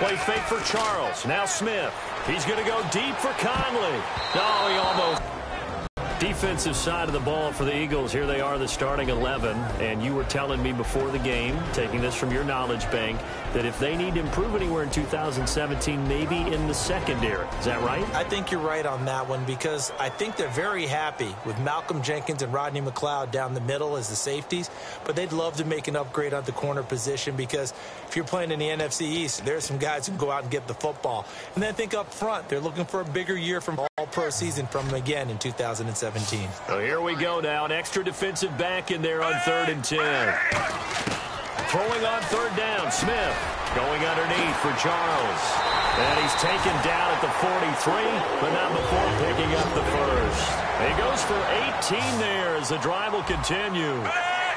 Play fake for Charles. Now Smith. He's going to go deep for Conley. No, he almost. Defensive side of the ball for the Eagles. Here they are, the starting 11. And you were telling me before the game, taking this from your knowledge bank, that if they need to improve anywhere in 2017, maybe in the secondary. Is that right? I think you're right on that one because I think they're very happy with Malcolm Jenkins and Rodney McLeod down the middle as the safeties, but they'd love to make an upgrade on the corner position because if you're playing in the NFC East, there's some guys who can go out and get the football. And then I think up front, they're looking for a bigger year from all-pro season from them again in 2017. So here we go now. An extra defensive back in there on 3rd and 10. Throwing on 3rd down. Smith going underneath for Charles. And he's taken down at the 43, but not before picking up the first. He goes for 18 there as the drive will continue.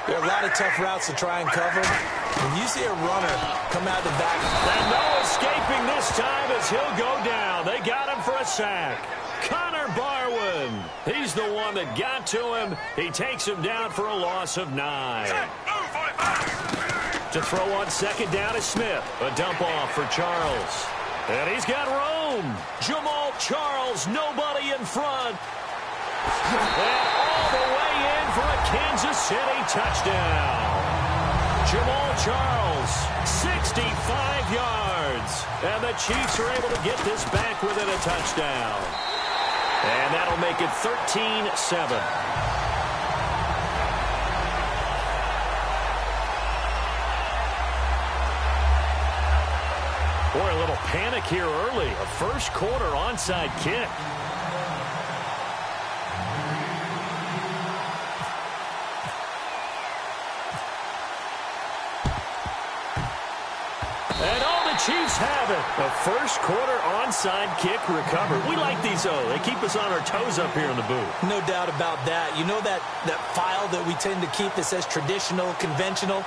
There are a lot of tough routes to try and cover. When you see a runner come out of the back. And no escaping this time as he'll go down. They got him for a sack. Connor Barwin. He's the one that got to him. He takes him down for a loss of 9. To throw on 2nd down is Smith. A dump off for Charles. And he's got room. Jamal Charles, nobody in front. And all the way in for a Kansas City touchdown. Jamal Charles, 65 yards. And the Chiefs are able to get this back within a touchdown. And that'll make it 13-7. Boy, a little panic here early. A first-quarter onside kick. And all the Chiefs have it. The first-quarter onside kick recovered. We like these, though. They keep us on our toes up here in the booth. No doubt about that. You know that file that we tend to keep that says traditional, conventional?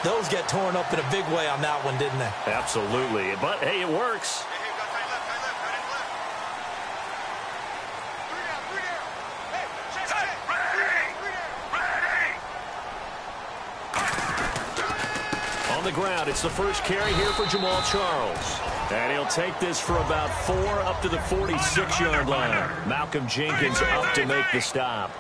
Those get torn up in a big way on that one, didn't they? Absolutely. But, hey, it works. On the ground, it's the first carry here for Jamal Charles. And he'll take this for about 4 up to the 46-yard line. Malcolm Jenkins up to make the stop.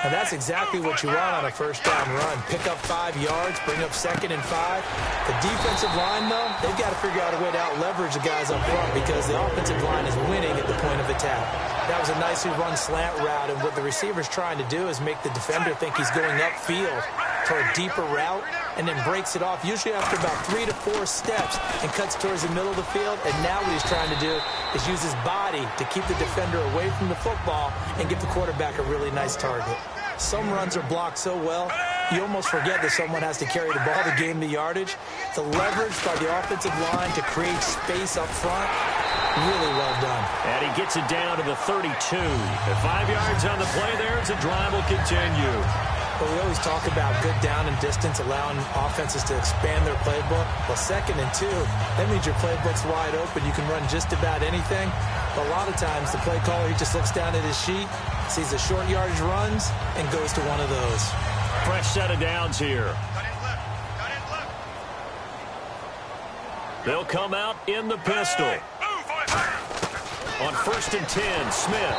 And that's exactly what you want on a first down run. Pick up 5 yards, bring up 2nd and 5. The defensive line, though, they've got to figure out a way to out-leverage the guys up front because the offensive line is winning at the point of attack. That was a nicely run slant route, and what the receiver's trying to do is make the defender think he's going upfield for a deeper route and then breaks it off, usually after about 3 to 4 steps, and cuts towards the middle of the field. And now what he's trying to do is use his body to keep the defender away from the football and give the quarterback a really nice target. Some runs are blocked so well, you almost forget that someone has to carry the ball to gain the yardage. The leverage by the offensive line to create space up front, really well done. And he gets it down to the 32. At 5 yards on the play there, as the drive will continue. But we always talk about good down and distance, allowing offenses to expand their playbook. Well, 2nd and 2, that means your playbook's wide open. You can run just about anything. But a lot of times, the play caller, he just looks down at his sheet, sees the short yardage runs, and goes to one of those. Fresh set of downs here. They'll come out in the pistol. On 1st and 10, Smith.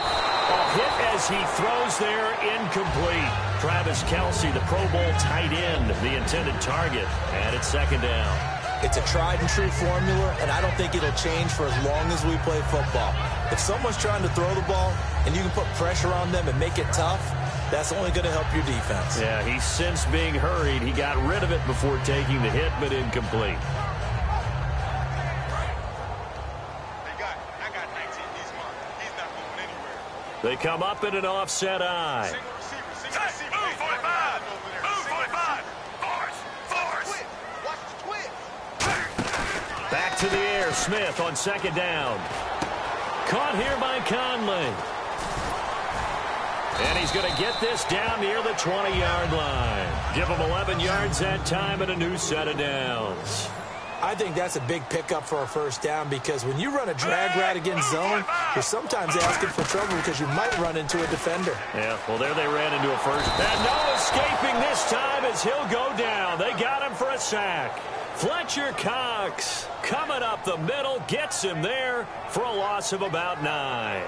A hit as he throws there, incomplete. Travis Kelce, the Pro Bowl tight end, the intended target. And it's 2nd down. It's a tried-and-true formula, and I don't think it'll change for as long as we play football. If someone's trying to throw the ball and you can put pressure on them and make it tough, that's only going to help your defense. Yeah, he's since being hurried. He got rid of it before taking the hit, but incomplete. They come up in an offset eye. Back to the air, Smith on 2nd down. Caught here by Conley. And he's going to get this down near the 20-yard line. Give him 11 yards that time and a new set of downs. I think that's a big pickup for a first down because when you run a drag route against zone, you're sometimes asking for trouble because you might run into a defender. Yeah, well, there they ran into a first. And no escaping this time as he'll go down. They got him for a sack. Fletcher Cox coming up the middle, gets him there for a loss of about 9.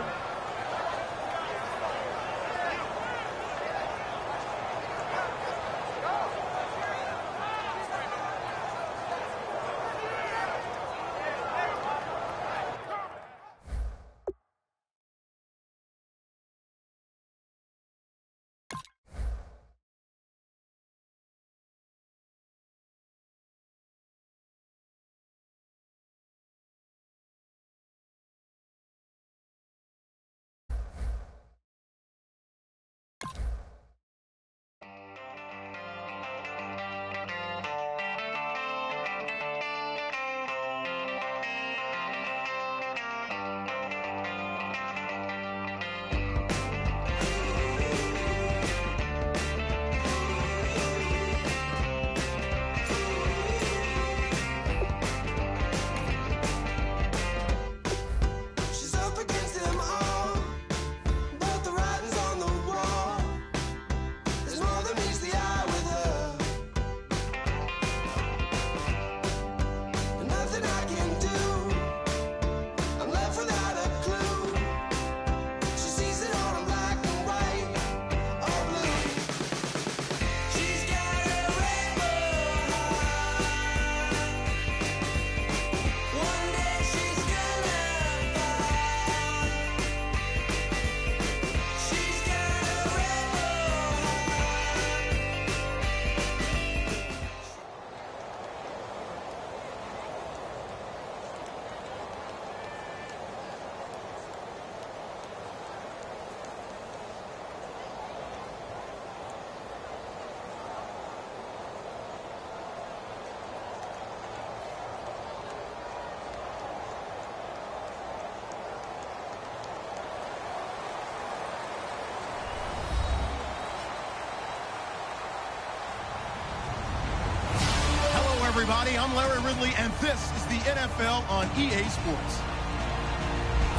Everybody, I'm Larry Ridley, and this is the NFL on EA Sports.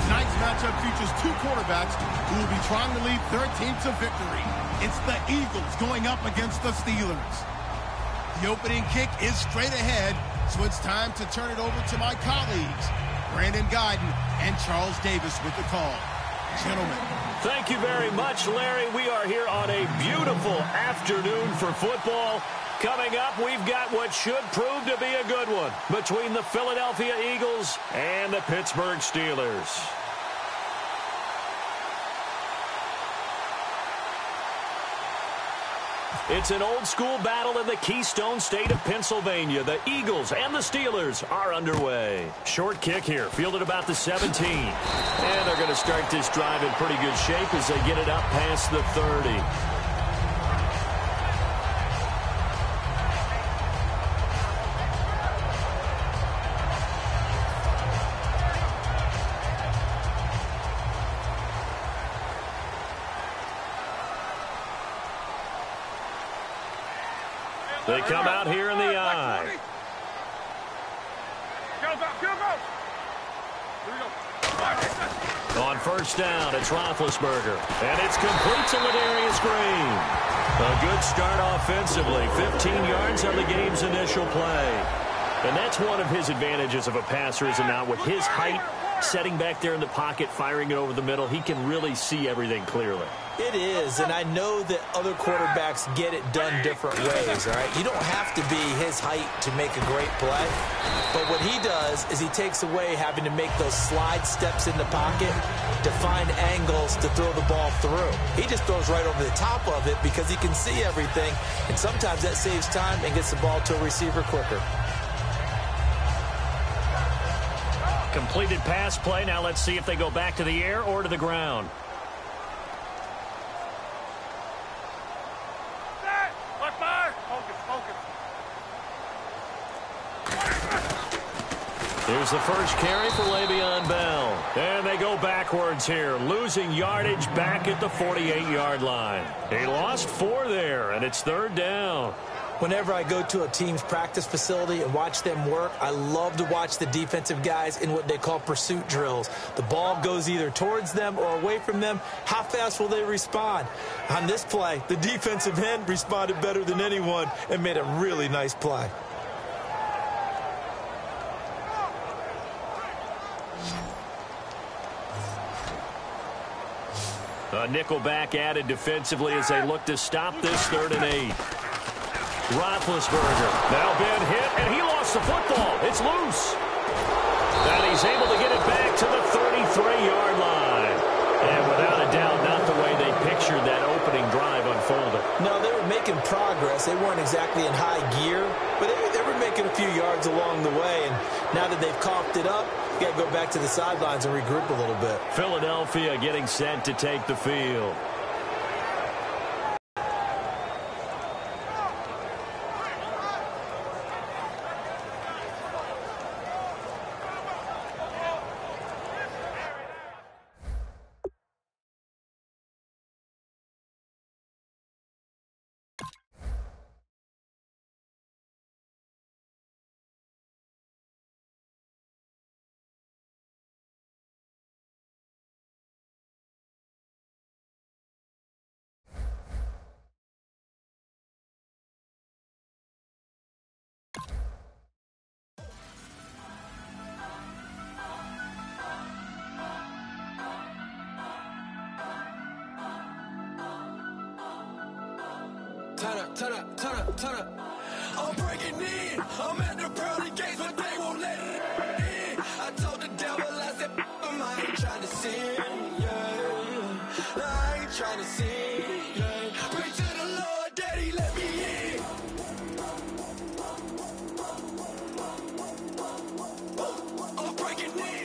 Tonight's matchup features two quarterbacks who will be trying to lead their team to victory. It's the Eagles going up against the Steelers. The opening kick is straight ahead, so it's time to turn it over to my colleagues, Brandon Guyton and Charles Davis with the call. Gentlemen. Thank you very much, Larry. We are here on a beautiful afternoon for football. Coming up, we've got what should prove to be a good one between the Philadelphia Eagles and the Pittsburgh Steelers. It's an old-school battle in the Keystone State of Pennsylvania. The Eagles and the Steelers are underway. Short kick here, fielded about the 17. And they're going to start this drive in pretty good shape as they get it up past the 30. They come out here in the I. On first down, it's Roethlisberger. And it's complete to Ladarius Green. A good start offensively. 15 yards on the game's initial play. And that's one of his advantages of a passer, is now with his height, setting back there in the pocket, firing it over the middle, he can really see everything clearly. It is, and I know that other quarterbacks get it done different ways, all right? You don't have to be his height to make a great play, but what he does is he takes away having to make those slide steps in the pocket to find angles to throw the ball through. He just throws right over the top of it because he can see everything, and sometimes that saves time and gets the ball to a receiver quicker. Completed pass play. Now let's see if they go back to the air or to the ground. Here's the first carry for Le'Veon Bell. And they go backwards here, losing yardage back at the 48-yard line. He lost 4 there, and it's third down. Whenever I go to a team's practice facility and watch them work, I love to watch the defensive guys in what they call pursuit drills. The ball goes either towards them or away from them. How fast will they respond? On this play, the defensive end responded better than anyone and made a really nice play. A nickelback added defensively as they look to stop this 3rd and 8. Roethlisberger now been hit, and he lost the football. It's loose. And he's able to get it back to the 33-yard line. And without a doubt, not the way they pictured that opening drive unfolded. No, they were making progress. They weren't exactly in high gear, but they were making a few yards along the way. And now that they've coughed it up, you got to go back to the sidelines and regroup a little bit. Philadelphia getting set to take the field. Turn up. I'm breaking in. I'm at the pearly gates, but they won't let it in. I told the devil, I said, I ain't trying to sin, yeah. No, I ain't trying to sin, yeah. Pray to the Lord, Daddy, let me in. I'm breaking in.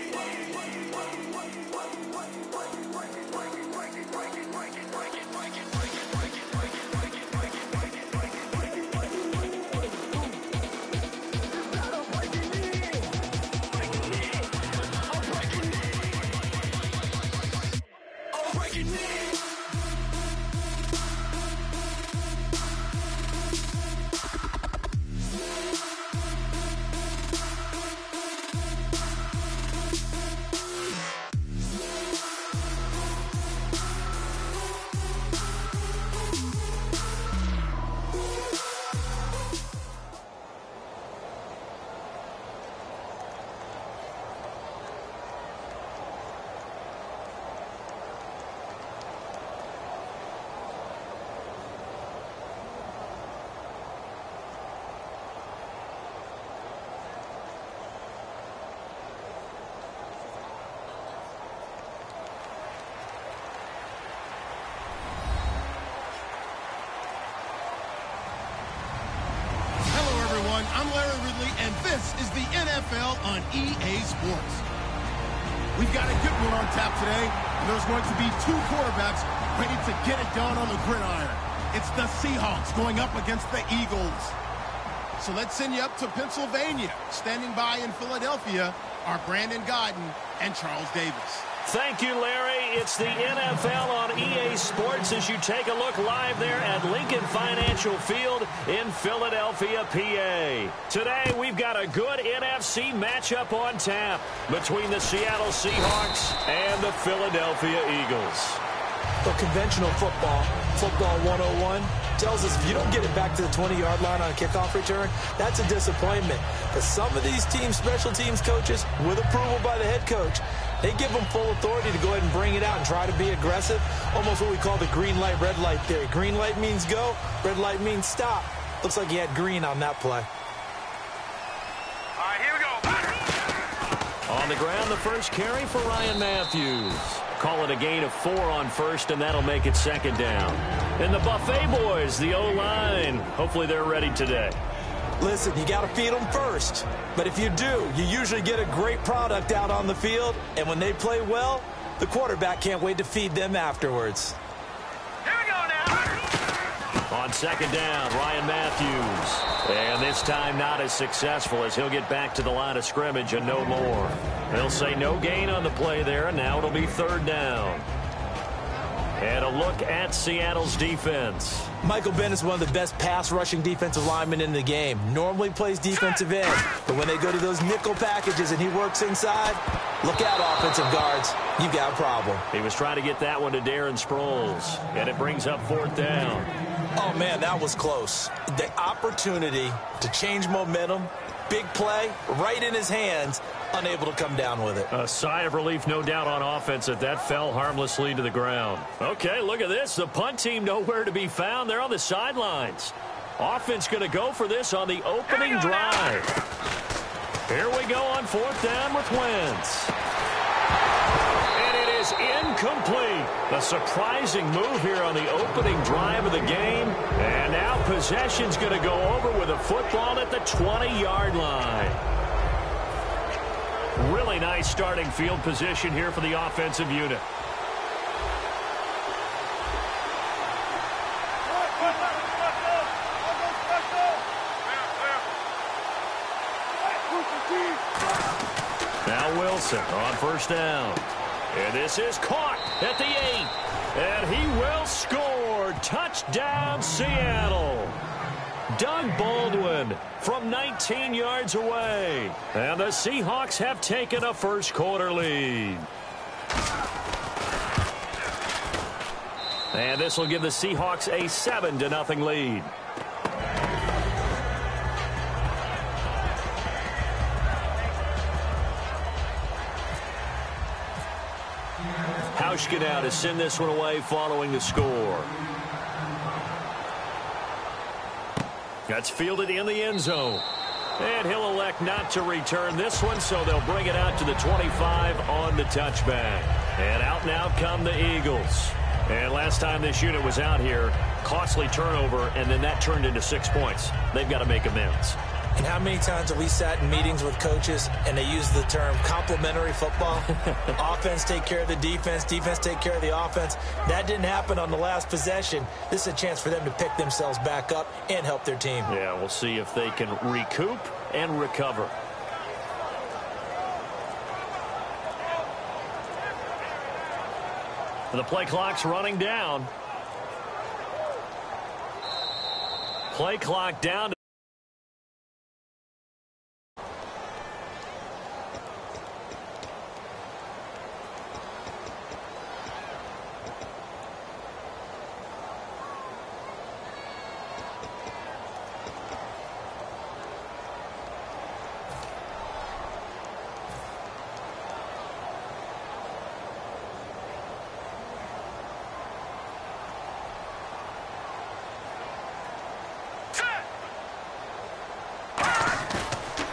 I'm Larry Ridley, and this is the NFL on EA Sports. We've got a good one on tap today, and there's going to be 2 quarterbacks ready to get it done on the gridiron. It's the Seahawks going up against the Eagles. So let's send you up to Pennsylvania. Standing by in Philadelphia are Brandon Godden and Charles Davis. Thank you, Larry. It's the NFL on EA Sports as you take a look live there at Lincoln Financial Field in Philadelphia, PA. Today, we've got a good NFC matchup on tap between the Seattle Seahawks and the Philadelphia Eagles. So conventional football 101, tells us if you don't get it back to the 20-yard line on a kickoff return, that's a disappointment. But some of these teams, special teams coaches, with approval by the head coach, they give them full authority to go ahead and bring it out and try to be aggressive, almost what we call the green light, red light theory. Green light means go, red light means stop. Looks like he had green on that play. All right, here we go. On the ground, the first carry for Ryan Matthews. Call it a gain of 4 on first, and that'll make it 2nd down. And the Buffet boys, the O-line, hopefully they're ready today. Listen, you got to feed them first. But if you do, you usually get a great product out on the field. And when they play well, the quarterback can't wait to feed them afterwards. Here we go now. On 2nd down, Ryan Matthews. And this time not as successful as he'll get back to the line of scrimmage and no more. They'll say no gain on the play there, and now it'll be 3rd down. And a look at Seattle's defense. Michael Bennett's one of the best pass-rushing defensive linemen in the game. Normally plays defensive end, but when they go to those nickel packages and he works inside, look out, offensive guards. You got a problem. He was trying to get that one to Darren Sproles, and it brings up 4th down. Oh, man, that was close. The opportunity to change momentum, big play, right in his hands, unable to come down with it. A sigh of relief, no doubt, on offense that fell harmlessly to the ground. Okay, look at this. The punt team nowhere to be found. They're on the sidelines. Offense going to go for this on the opening drive. Here we go on 4th down with Wentz. And it is incomplete. A surprising move here on the opening drive of the game. And now possession's going to go over with a football at the 20-yard line. Really nice starting field position here for the offensive unit. Now Wilson on 1st down. And this is caught at the 8. And he will score. Touchdown, Seattle. Doug Baldwin from 19 yards away. And the Seahawks have taken a first-quarter lead. And this will give the Seahawks a 7-0 lead. Hauschka now to send this one away following the score. That's fielded in the end zone. And he'll elect not to return this one, so they'll bring it out to the 25 on the touchback. And out now come the Eagles. And last time this unit was out here, costly turnover, and then that turned into 6 points. They've got to make amends. And how many times have we sat in meetings with coaches and they use the term complementary football? Offense take care of the defense, defense take care of the offense. That didn't happen on the last possession. This is a chance for them to pick themselves back up and help their team. Yeah, we'll see if they can recoup and recover. The play clock's running down. Play clock down.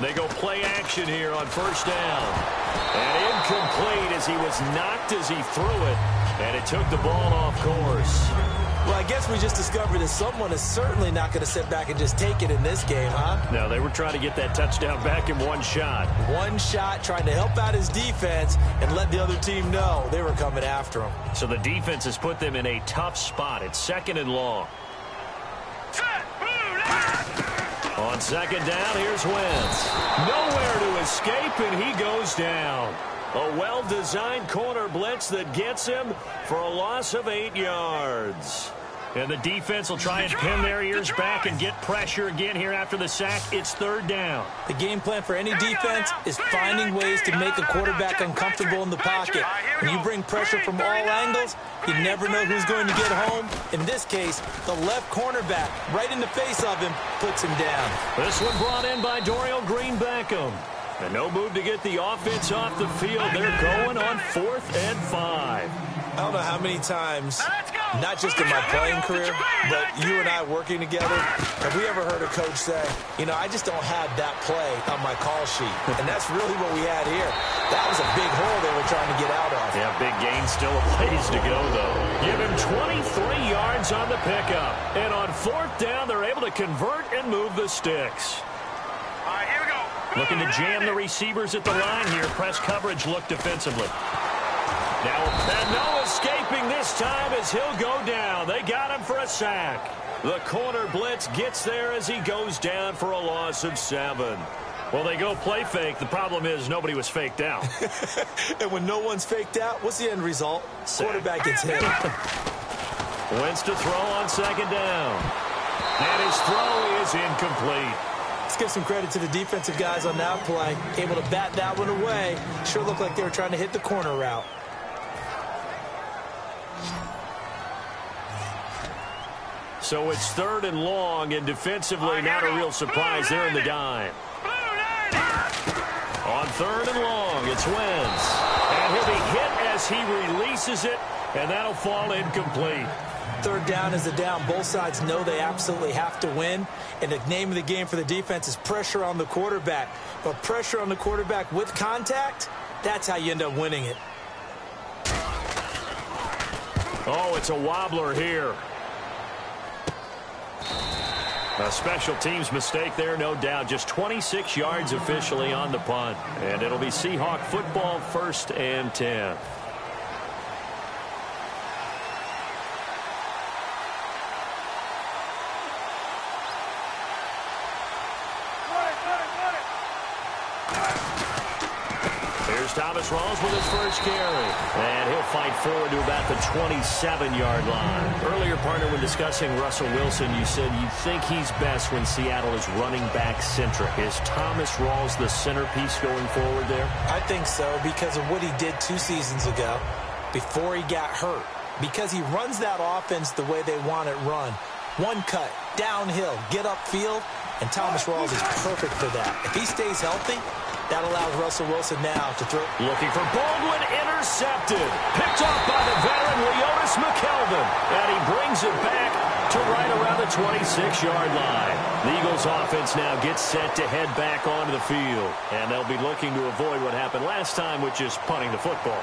They go play action here on 1st down. And incomplete as he was knocked as he threw it. And it took the ball off course. Well, I guess we just discovered that someone is certainly not going to sit back and just take it in this game, huh? No, they were trying to get that touchdown back in one shot. One shot, trying to help out his defense and let the other team know they were coming after him. So the defense has put them in a tough spot. It's 2nd and long. On 2nd down, here's Wentz. Nowhere to escape, and he goes down. A well-designed corner blitz that gets him for a loss of 8 yards. And the defense will try and pin their ears back and get pressure again here after the sack. It's 3rd down. The game plan for any defense is finding ways to make a quarterback uncomfortable in the pocket. When you bring pressure from all angles, you never know who's going to get home. In this case, the left cornerback, right in the face of him, puts him down. This one brought in by Dorial Green-Beckham. And no move to get the offense off the field. They're going on 4th and 5. I don't know how many times, not just in my playing career, but you and I working together, have we ever heard a coach say, you know, I just don't have that play on my call sheet. And that's really what we had here. That was a big hole they were trying to get out of. Yeah, big gain, still a ways to go, though. Give him 23 yards on the pickup. And on 4th down, they're able to convert and move the sticks. All right, here we go. Looking to jam the receivers at the line here. Press coverage look defensively. Now, and no escaping this time as he'll go down. They got him for a sack. The corner blitz gets there as he goes down for a loss of 7. Well, they go play fake. The problem is nobody was faked out. And when no one's faked out, what's the end result? Quarterback gets hit. Wentz to throw on 2nd down. And his throw is incomplete. Let's give some credit to the defensive guys on that play. Able to bat that one away. Sure looked like they were trying to hit the corner route. So it's 3rd and long, and defensively not a real surprise there in the dime. On third and long. It's Wentz. And he'll be hit as he releases it, and that'll fall incomplete. Third down is the down. Both sides know they absolutely have to win. And the name of the game for the defense is pressure on the quarterback. But pressure on the quarterback with contact, that's how you end up winning it. Oh, it's a wobbler here. A special teams mistake there, no doubt. Just 26 yards officially on the punt. And it'll be Seahawk football, 1st and 10. Thomas Rawls with his first carry. And he'll fight forward to about the 27-yard line. Earlier, partner, when discussing Russell Wilson, you said you think he's best when Seattle is running back centric. Is Thomas Rawls the centerpiece going forward there? I think so, because of what he did 2 seasons ago before he got hurt. Because he runs that offense the way they want it run. One cut, downhill, get upfield, and Thomas Rawls is perfect for that. If he stays healthy, that allows Russell Wilson now to throw. Looking for Baldwin, intercepted. Picked off by the veteran Leotis McKelvin. And he brings it back to right around the 26-yard line. The Eagles offense now gets set to head back onto the field. And they'll be looking to avoid what happened last time, which is punting the football.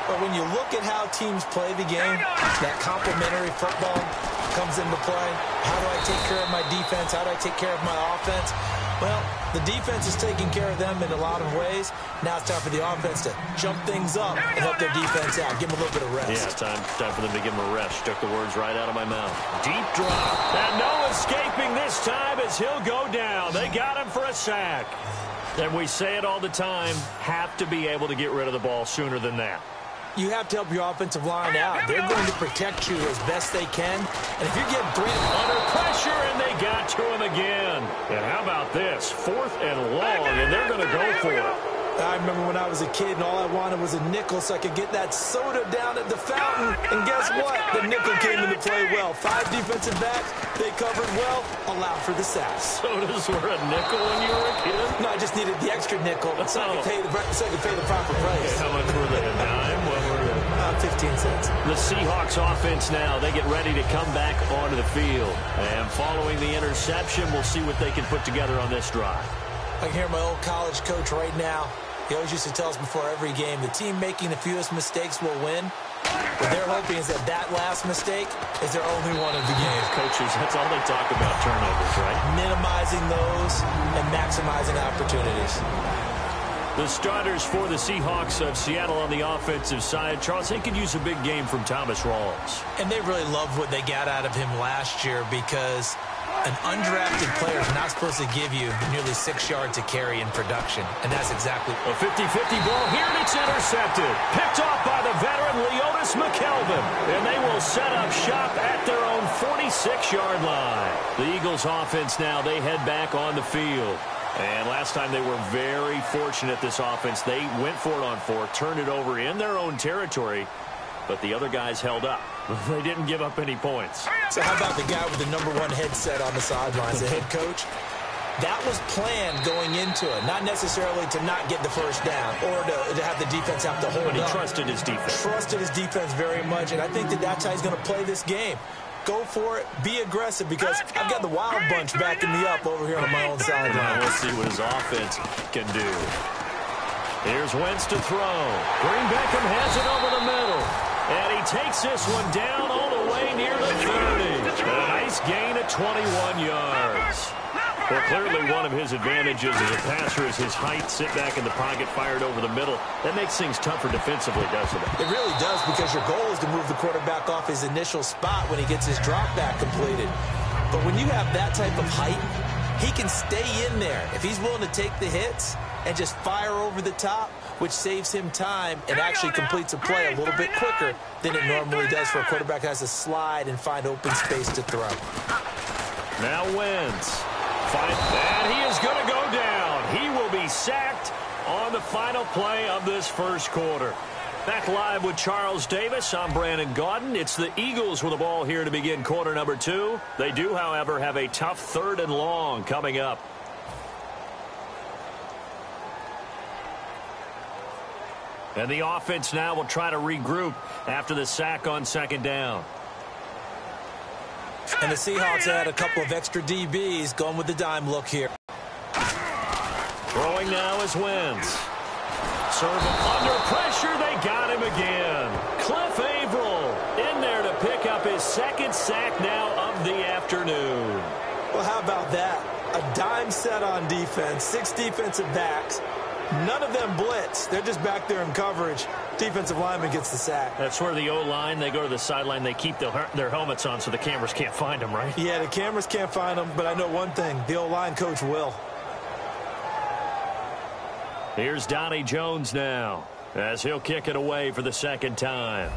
But when you look at how teams play the game, that complementary football comes into play. How do I take care of my defense? How do I take care of my offense? Well, the defense is taking care of them in a lot of ways. Now it's time for the offense to jump things up and help their defense out. Give them a little bit of rest. Yeah, time for them to give them a rest. Took the words right out of my mouth. Deep drop. And no escaping this time as he'll go down. They got him for a sack. And we say it all the time, have to be able to get rid of the ball sooner than that. You have to help your offensive line out. They're going to protect you as best they can. And if you're getting 3 under pressure, and they got to him again. And how about this? 4th and long, and they're going to go for it. I remember when I was a kid and all I wanted was a nickel so I could get that soda down at the fountain. And guess what? The nickel came into play well. 5 defensive backs, they covered well, allowed for the sack. Sodas were a nickel when you were a kid? No, I just needed the extra nickel so I could pay the proper price. How much were they? A dime? What were they? 15 cents. The Seahawks offense now, they get ready to come back onto the field. And following the interception, we'll see what they can put together on this drive. I can hear my old college coach right now. He always used to tell us before every game, the team making the fewest mistakes will win. What they're hoping is that last mistake is their only one of the game. Coaches, that's all they talk about, turnovers, right? Minimizing those and maximizing opportunities. The starters for the Seahawks of Seattle on the offensive side. Charles, they could use a big game from Thomas Rawls. And they really loved what they got out of him last year because an undrafted player is not supposed to give you nearly 6 yards a carry in production. And that's exactly a 50-50 ball here, and it's intercepted. Picked off by the veteran Leotis McKelvin. And they will set up shop at their own 46-yard line. The Eagles offense now, they head back on the field. And last time they were very fortunate, this offense. They went for it on 4, turned it over in their own territory, but the other guys held up. They didn't give up any points. So how about the guy with the #1 headset on the sidelines, the head coach? That was planned going into it, not necessarily to not get the first down or to have the defense have to hold up. But he trusted his defense. Trusted his defense very much, and I think that's how he's going to play this game. Go for it. Be aggressive because I've got the wild bunch backing me up over here on my own sideline. We'll see what his offense can do. Here's Wentz to throw. Green Beckham has it over the middle. And he takes this one down all the way near the 30. A nice gain of 21 yards. Well, clearly one of his advantages as a passer is his height. Sit back in the pocket, fired over the middle. That makes things tougher defensively, doesn't it? It really does because your goal is to move the quarterback off his initial spot when he gets his drop back completed. But when you have that type of height, he can stay in there. If he's willing to take the hits and just fire over the top, which saves him time and actually completes a play a little bit quicker than it normally does for a quarterback that has to slide and find open space to throw. Now Wentz. And he is going to go down. He will be sacked on the final play of this first quarter. Back live with Charles Davis. I'm Brandon Gaudin. It's the Eagles with the ball here to begin quarter number 2. They do, however, have a tough 3rd and long coming up. And the offense now will try to regroup after the sack on second down. And the Seahawks add a couple of extra DBs going with the dime look here. Throwing now is Wentz. Serve under pressure. They got him again. Cliff Averill in there to pick up his second sack now of the afternoon. Well, how about that? A dime set on defense, 6 defensive backs. None of them blitz. They're just back there in coverage. Defensive lineman gets the sack. That's where the O-line, they go to the sideline, they keep their helmets on so the cameras can't find them, right? Yeah, the cameras can't find them, but I know one thing. The O-line coach will. Here's Donnie Jones now as he'll kick it away for the second time.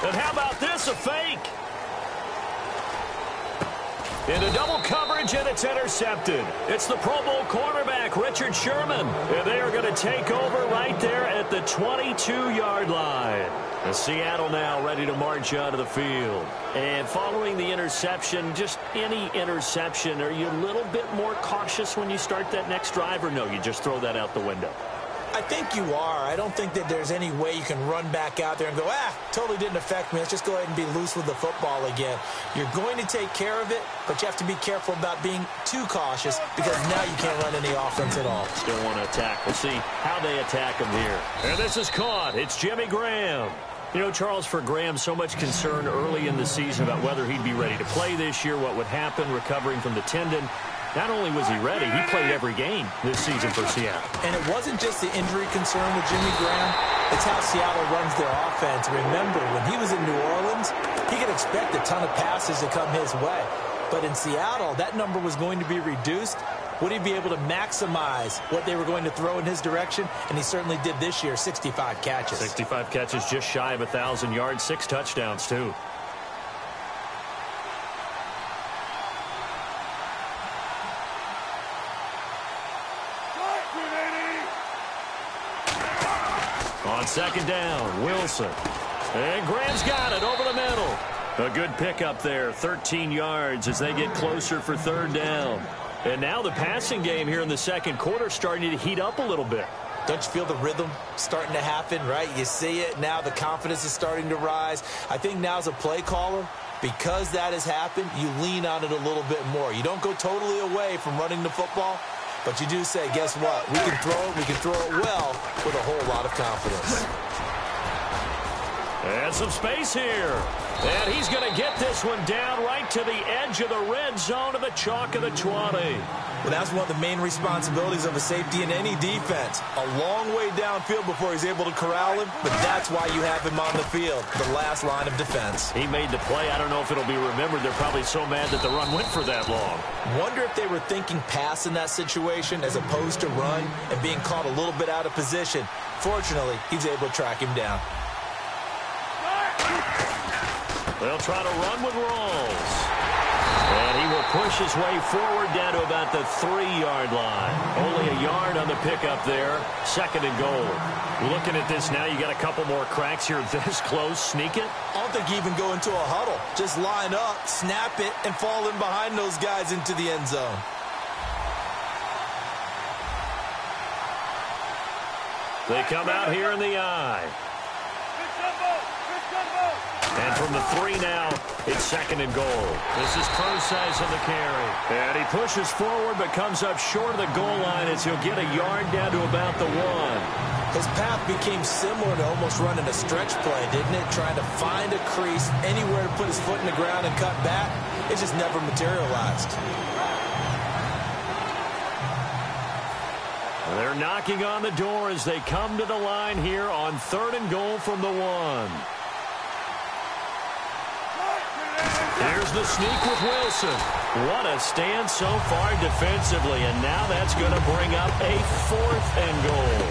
And how about this, a fake? Into double coverage, and it's intercepted. It's the Pro Bowl quarterback, Richard Sherman. And they are going to take over right there at the 22-yard line. And Seattle now ready to march out of the field. And following the interception, just any interception, are you a little bit more cautious when you start that next drive, or no, you just throw that out the window? I think you are. I don't think that there's any way you can run back out there and go, totally didn't affect me. Let's just go ahead and be loose with the football again. You're going to take care of it, but you have to be careful about being too cautious because now you can't run any offense at all. Still want to attack. We'll see how they attack him here. And this is caught. It's Jimmy Graham. You know, Charles, for Graham, so much concern early in the season about whether he'd be ready to play this year, what would happen recovering from the tendon. Not only was he ready, he played every game this season for Seattle. And it wasn't just the injury concern with Jimmy Graham. It's how Seattle runs their offense. Remember, when he was in New Orleans, he could expect a ton of passes to come his way. But in Seattle, that number was going to be reduced. Would he be able to maximize what they were going to throw in his direction? And he certainly did this year, 65 catches. 65 catches, just shy of 1,000 yards, 6 touchdowns, too. On second down, Wilson. And Graham's got it over the middle. A good pickup there, 13 yards as they get closer for third down. And now the passing game here in the second quarter starting to heat up a little bit. Don't you feel the rhythm starting to happen, right? You see it. Now the confidence is starting to rise. I think now as a play caller, because that has happened, you lean on it a little bit more. You don't go totally away from running the football, but you do say, guess what? We can throw it well with a whole lot of confidence. And some space here. And he's going to get this one down right to the edge of the red zone of the chalk of the 20. Well, that's one of the main responsibilities of a safety in any defense. A long way downfield before he's able to corral him, but that's why you have him on the field, the last line of defense. He made the play. I don't know if it'll be remembered. They're probably so mad that the run went for that long. Wonder if they were thinking pass in that situation as opposed to run and being caught a little bit out of position. Fortunately, he's able to track him down. They'll try to run with Rawls. And he will push his way forward down to about the 3-yard line. Only a yard on the pickup there. Second and goal. Looking at this now, you got a couple more cracks here this close. Sneak it? I don't think you even go into a huddle. Just line up, snap it, and fall in behind those guys into the end zone. They come out here in the eye. And from the 3 now, it's second and goal. This is Process on the carry. And he pushes forward but comes up short of the goal line as he'll get a yard down to about the 1. His path became similar to almost running a stretch play, didn't it? Trying to find a crease, anywhere to put his foot in the ground and cut back. It just never materialized. They're knocking on the door as they come to the line here on third and goal from the 1. Here's the sneak with Wilson. What a stand so far defensively, and now that's going to bring up a 4th and goal.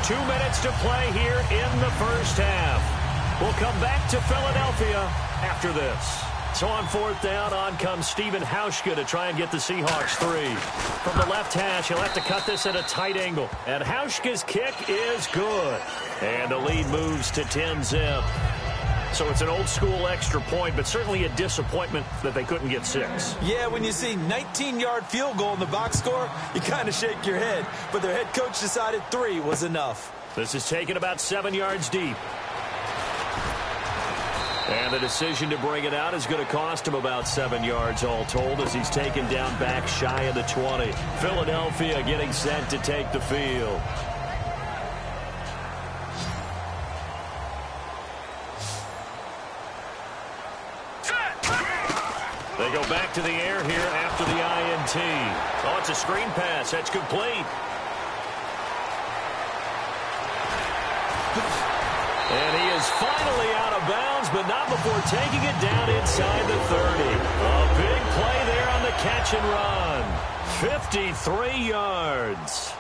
Two minutes to play here in the first half. We'll come back to Philadelphia after this. So on 4th down, on comes Stephen Hauschka to try and get the Seahawks 3. From the left hash, he'll have to cut this at a tight angle. And Hauschka's kick is good. And the lead moves to 10-zip. So it's an old-school extra point, but certainly a disappointment that they couldn't get 6. Yeah, when you see 19-yard field goal in the box score, you kind of shake your head. But their head coach decided 3 was enough. This is taken about 7 yards deep. And the decision to bring it out is going to cost him about 7 yards all told as he's taken down back shy of the 20. Philadelphia getting set to take the field. They go back to the air here after the INT. Oh, it's a screen pass. That's complete. And he is finally out of bounds, but not before taking it down inside the 30. A big play there on the catch and run. 53 yards.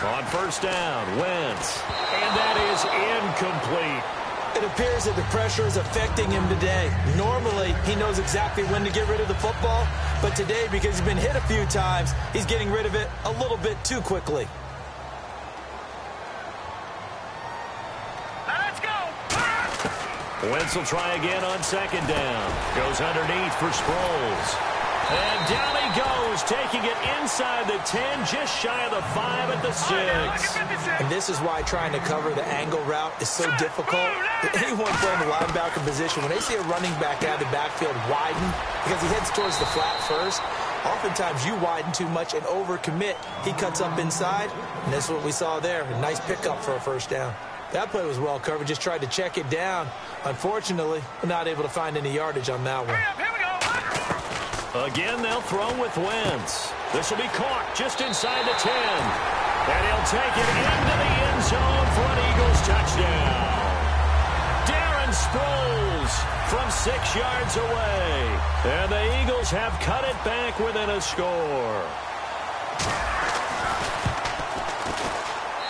On first down, Wentz. And that is incomplete. It appears that the pressure is affecting him today. Normally, he knows exactly when to get rid of the football, but today, because he's been hit a few times, he's getting rid of it a little bit too quickly. Let's go! Wentz will try again on second down. Goes underneath for Sproles. And down he goes, taking it inside the 10, just shy of the 5 at the 6. And this is why trying to cover the angle route is so difficult. Anyone playing the linebacker position, when they see a running back out of the backfield widen, because he heads towards the flat first, oftentimes you widen too much and overcommit. He cuts up inside, and that's what we saw there. A nice pickup for a first down. That play was well covered, just tried to check it down. Unfortunately, not able to find any yardage on that one. Again, they'll throw with Wentz. This will be caught just inside the 10. And he'll take it into the end zone for an Eagles touchdown. Darren Sproles from 6 yards away. And the Eagles have cut it back within a score.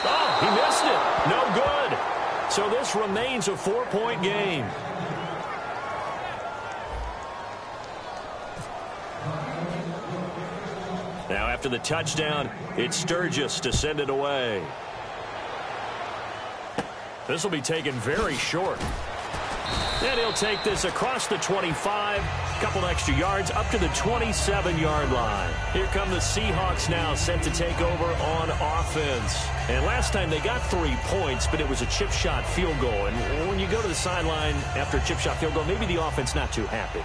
Oh, he missed it. No good. So this remains a 4-point game. Now after the touchdown, it's Sturgis to send it away. This will be taken very short. And he'll take this across the 25, a couple extra yards, up to the 27-yard line. Here come the Seahawks now, set to take over on offense. And last time they got 3 points, but it was a chip shot field goal. And when you go to the sideline after a chip shot field goal, maybe the offense not too happy.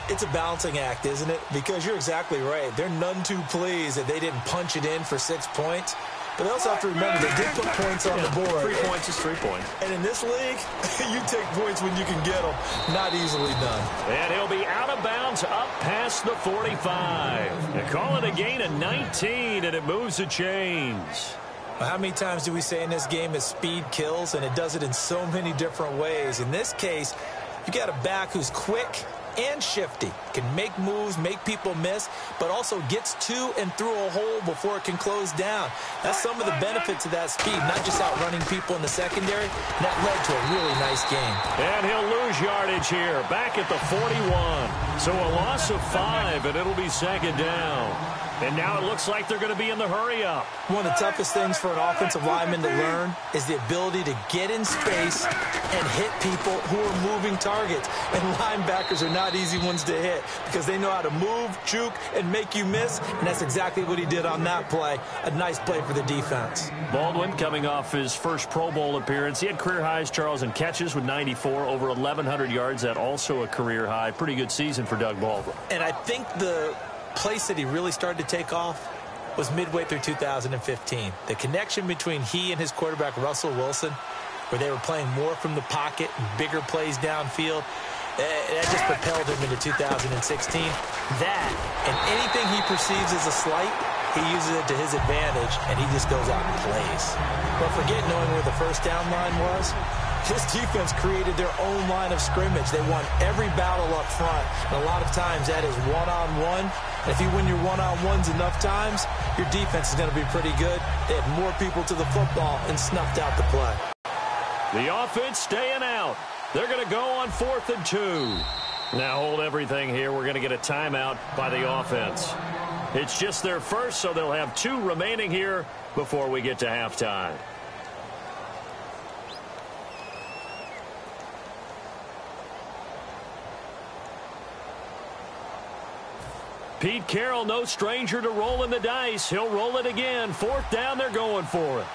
It's a balancing act, isn't it? Because you're exactly right. They're none too pleased that they didn't punch it in for 6 points. But they also have to remember they did put points on the board. 3 points is 3 points. And in this league, you take points when you can get them. Not easily done. And he'll be out of bounds up past the 45. They call it a gain of 19, and it moves the chains. Well, how many times do we say in this game that speed kills? And it does it in so many different ways. In this case, you got a back who's quick and shifty, can make moves, make people miss, but also gets to and through a hole before it can close down. That's some of the benefits of that speed, not just outrunning people in the secondary. That led to a really nice game. And he'll lose yardage here, back at the 41. So a loss of 5, and it'll be second down. And now it looks like they're going to be in the hurry-up. One of the toughest things for an offensive lineman to learn is the ability to get in space and hit people who are moving targets. And linebackers are not easy ones to hit because they know how to move, juke, and make you miss. And that's exactly what he did on that play. A nice play for the defense. Baldwin coming off his first Pro Bowl appearance. He had career highs, Charles, in catches with 94, over 1,100 yards. That also a career high. Pretty good season for Doug Baldwin. And I think the place that he really started to take off was midway through 2015. The connection between he and his quarterback, Russell Wilson, where they were playing more from the pocket, bigger plays downfield, that just propelled him into 2016. That, and anything he perceives as a slight, he uses it to his advantage, and he just goes out and plays. But forget knowing where the first down line was. This defense created their own line of scrimmage. They won every battle up front. And a lot of times that is one-on-one. And if you win your one-on-ones enough times, your defense is going to be pretty good. They had more people to the football and snuffed out the play. The offense staying out. They're going to go on 4th and 2. Now hold everything here. We're going to get a timeout by the offense. It's just their first, so they'll have 2 remaining here before we get to halftime. Pete Carroll, no stranger to rolling the dice. He'll roll it again. 4th down, they're going for it.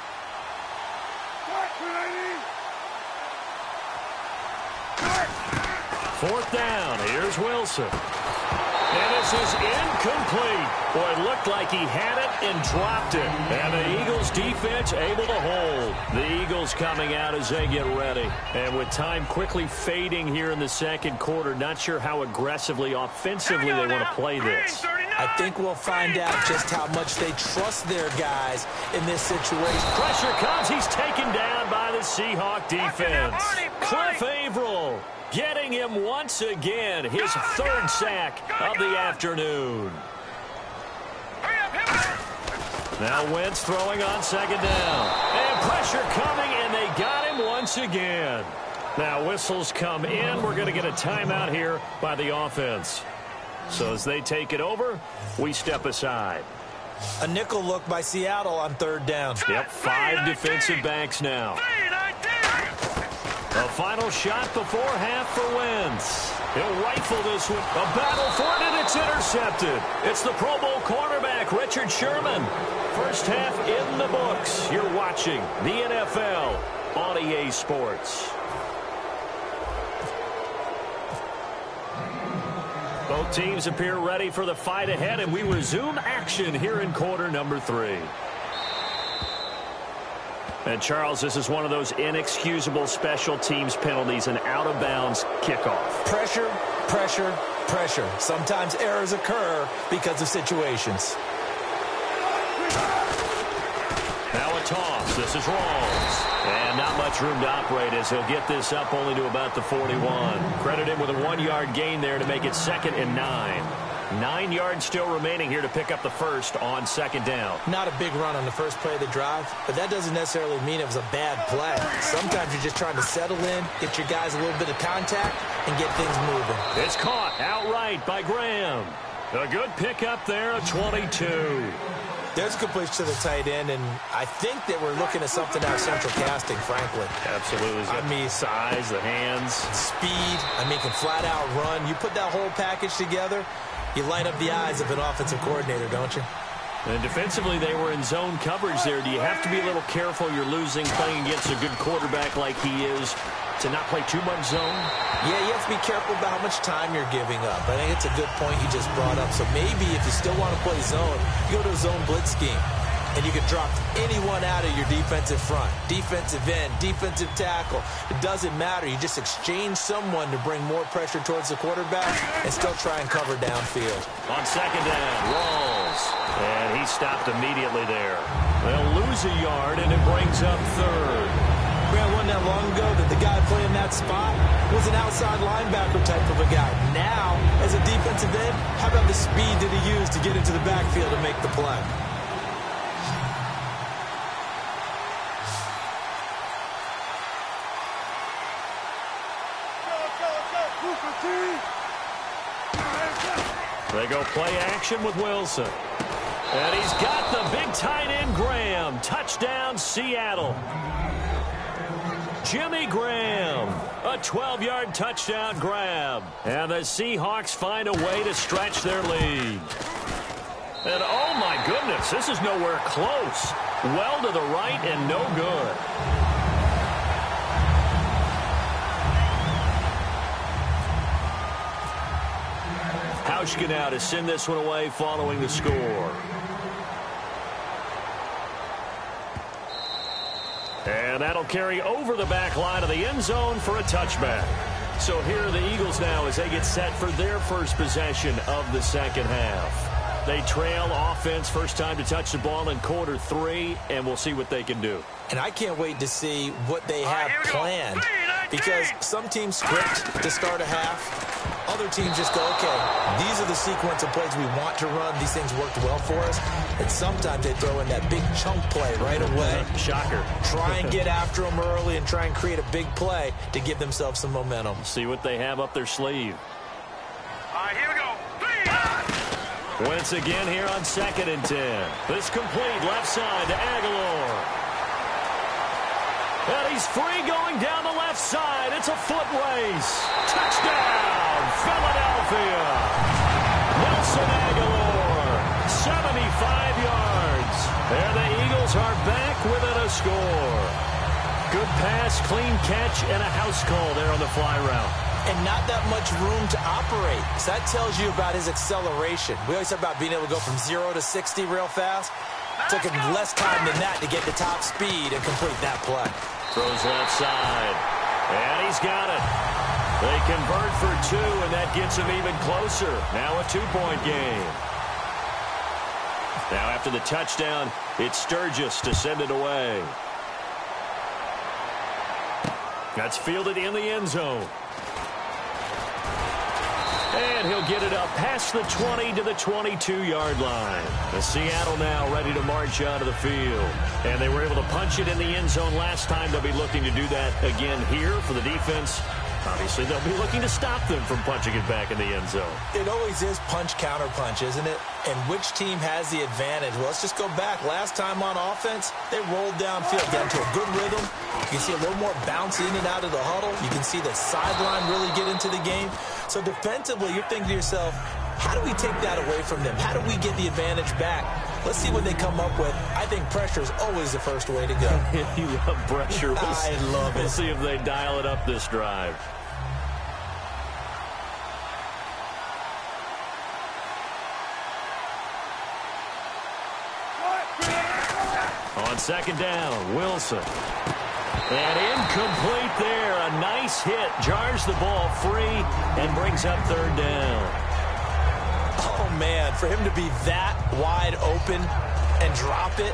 Fourth down, here's Wilson. And this is incomplete. Boy, it looked like he had it and dropped it. And the Eagles defense able to hold. The Eagles coming out as they get ready. And with time quickly fading here in the second quarter, not sure how aggressively, offensively they want to play this. I think we'll find out just how much they trust their guys in this situation. Pressure comes. He's taken down by the Seahawk defense. Cliff Averill getting him once again, his 3rd sack of the afternoon. Now Wentz throwing on 2nd down. And pressure coming, and they got him once again. Now whistles come in. We're going to get a timeout here by the offense. So as they take it over, we step aside. A nickel look by Seattle on 3rd down. Yep, 5 defensive backs now. A final shot before half for Wentz. He'll rifle this one. A battle for it, and it's intercepted. It's the Pro Bowl cornerback, Richard Sherman. First half in the books. You're watching the NFL on EA Sports. Both teams appear ready for the fight ahead, and we resume action here in quarter number 3. And, Charles, this is one of those inexcusable special teams penalties, an out-of-bounds kickoff. Pressure, pressure, pressure. Sometimes errors occur because of situations. Now a toss. This is Rawls. And not much room to operate as he'll get this up only to about the 41. Credit him with a 1-yard gain there to make it 2nd and 9. 9 yards still remaining here to pick up the first on 2nd down. Not a big run on the first play of the drive, but that doesn't necessarily mean it was a bad play. Sometimes you're just trying to settle in, get your guys a little bit of contact, and get things moving. It's caught outright by Graham. A good pickup there at 22. There's a completion to the tight end, and I think that we're looking at something out of central casting, frankly. Absolutely. I mean, size, the hands. Speed. I mean, can flat out run. You put that whole package together, you light up the eyes of an offensive coordinator, don't you? And defensively, they were in zone coverage there. Do you have to be a little careful? You're losing, playing against a good quarterback like he is, to not play too much zone? Yeah, you have to be careful about how much time you're giving up. I think it's a good point you just brought up. So maybe if you still want to play zone, you go to a zone blitz scheme. And you can drop anyone out of your defensive front, defensive end, defensive tackle. It doesn't matter. You just exchange someone to bring more pressure towards the quarterback and still try and cover downfield. On 2nd down, Rawls. And he stopped immediately there. They'll lose a yard, and it brings up 3rd. Man, wasn't that long ago that the guy playing that spot was an outside linebacker type of a guy. Now, as a defensive end, how about the speed that he used to get into the backfield to make the play? They go play action with Wilson. And he's got the big tight end, Graham. Touchdown, Seattle. Jimmy Graham, a 12-yard touchdown grab. And the Seahawks find a way to stretch their lead. And, oh, my goodness, this is nowhere close. Well to the right and no good. Hauschka now to send this one away following the score. And that'll carry over the back line of the end zone for a touchback. So here are the Eagles now as they get set for their first possession of the second half. They trail offense, first time to touch the ball in quarter 3, and we'll see what they can do. And I can't wait to see what they have planned, because some teams script to start a half. Other teams just go, okay, these are the sequence of plays we want to run. These things worked well for us. And sometimes they throw in that big chunk play right away. Shocker. Try and get after them early and try and create a big play to give themselves some momentum. See what they have up their sleeve. All right, here we go. Wentz again here on 2nd and 10. This complete left side to Aguilar. And he's free going down the left side. It's a foot race. Touchdown, Philadelphia. Nelson Nelson Aguilar, 75 yards. And the Eagles are back within a score. Good pass, clean catch, and a house call there on the fly route. And not that much room to operate. So that tells you about his acceleration. We always talk about being able to go from 0 to 60 real fast. Took him less time than that to get the top speed and complete that play. Throws left side. And he's got it. They convert for 2, and that gets him even closer. Now a 2-point game. Now after the touchdown, it's Sturgis to send it away. That's fielded in the end zone. And he'll get it up past the 20 to the 22-yard line. The Seattle now ready to march out of the field. And they were able to punch it in the end zone last time. They'll be looking to do that again here for the defense. Obviously, they'll be looking to stop them from punching it back in the end zone. It always is punch-counter-punch, isn't it? And which team has the advantage? Well, let's just go back. Last time on offense, they rolled downfield, got into a good rhythm. You can see a little more bounce in and out of the huddle. You can see the sideline really get into the game. So defensively, you're thinking to yourself, how do we take that away from them? How do we get the advantage back? Let's see what they come up with. I think pressure is always the first way to go. You love pressure. I love it. We'll see if they dial it up this drive. On second down, Wilson. And incomplete there. A nice hit. Jars the ball free and brings up third down. Oh, man, for him to be that wide open and drop it.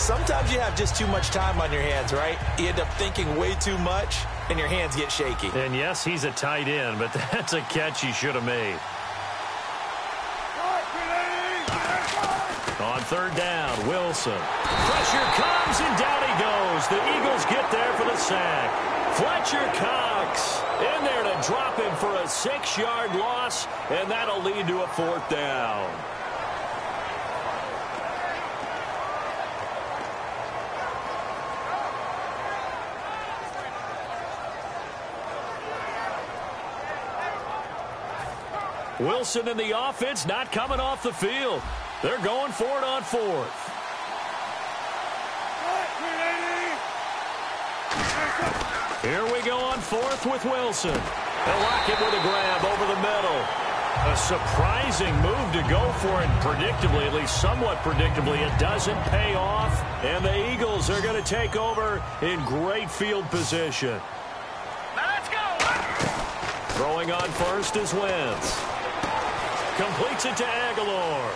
Sometimes you have just too much time on your hands, right? You end up thinking way too much, and your hands get shaky. And, yes, he's a tight end, but that's a catch he should have made. On third down, Wilson. Pressure comes, and down he goes. The Eagles get there for the sack. Fletcher Cox in there to drop him for a 6-yard loss, and that'll lead to a fourth down. Wilson and the offense not coming off the field. They're going for it on fourth. Here we go on fourth with Wilson. They'll lock it with a grab over the middle. A surprising move to go for it predictably, at least somewhat predictably. It doesn't pay off, and the Eagles are going to take over in great field position. Now let's go. Throwing on first is Wentz. Completes it to Aguilar.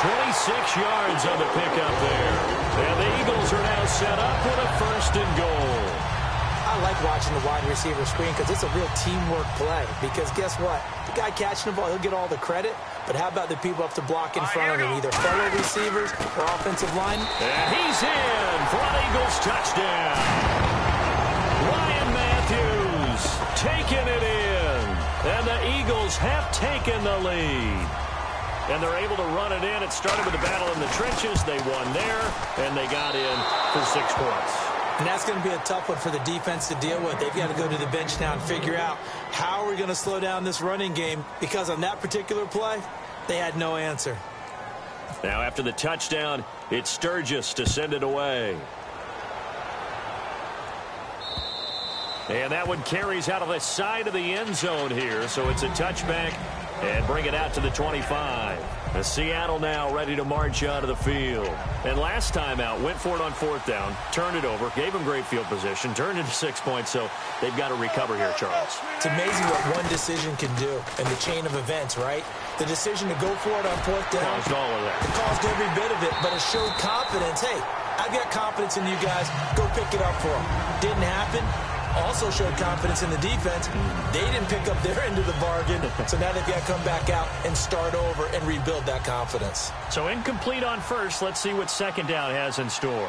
26 yards on the pickup there. And the Eagles are now set up with a first and goal. I like watching the wide receiver screen because it's a real teamwork play. Because guess what? The guy catching the ball, he'll get all the credit. But how about the people up to block in front of him, either fellow receivers or offensive line? And he's in for an Eagles touchdown. Ryan Matthews taking it in. And the Eagles have taken the lead. And they're able to run it in. It started with a battle in the trenches. They won there, and they got in for 6 points. And that's going to be a tough one for the defense to deal with. They've got to go to the bench now and figure out how are we going to slow down this running game, because on that particular play, they had no answer. Now after the touchdown, it's Sturgis to send it away. And that one carries out of the side of the end zone here, so it's a touchback. And bring it out to the 25. The Seattle now ready to march out of the field. And last time out, went for it on fourth down, turned it over, gave them great field position, turned it to 6 points, so they've got to recover here, Charles. It's amazing what one decision can do in the chain of events, right? The decision to go for it on fourth down. Caused all of that. It caused every bit of it, but it showed confidence. Hey, I've got confidence in you guys. Go pick it up for them. Didn't happen. Also showed confidence in the defense. They didn't pick up their end of the bargain, so now they've got to come back out and start over and rebuild that confidence. So incomplete on first. Let's see what second down has in store.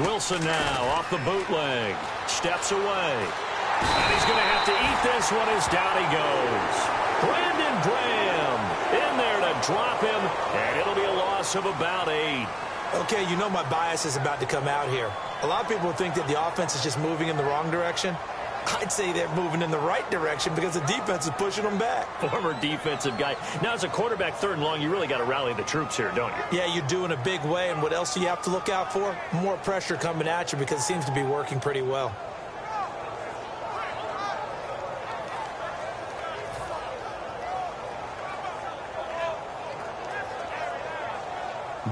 Wilson now off the bootleg. Steps away. And he's going to have to eat this one as down he goes. Brandon Graham in there to drop him, and it'll be a loss of about 8. Okay, you know my bias is about to come out here. A lot of people think that the offense is just moving in the wrong direction. I'd say they're moving in the right direction because the defense is pushing them back. Former defensive guy. Now, as a quarterback, 3rd and long, you really got to rally the troops here, don't you? Yeah, you do in a big way. And what else do you have to look out for? More pressure coming at you because it seems to be working pretty well.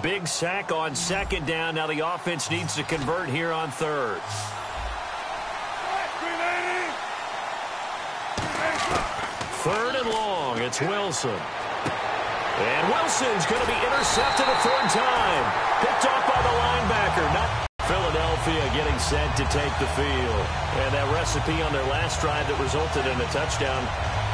Big sack on 2nd down. Now the offense needs to convert here on 3rd. 3rd and long. It's Wilson. And Wilson's going to be intercepted a 3rd time. Picked off by the linebacker. Not Philadelphia getting set to take the field. And that recipe on their last drive that resulted in a touchdown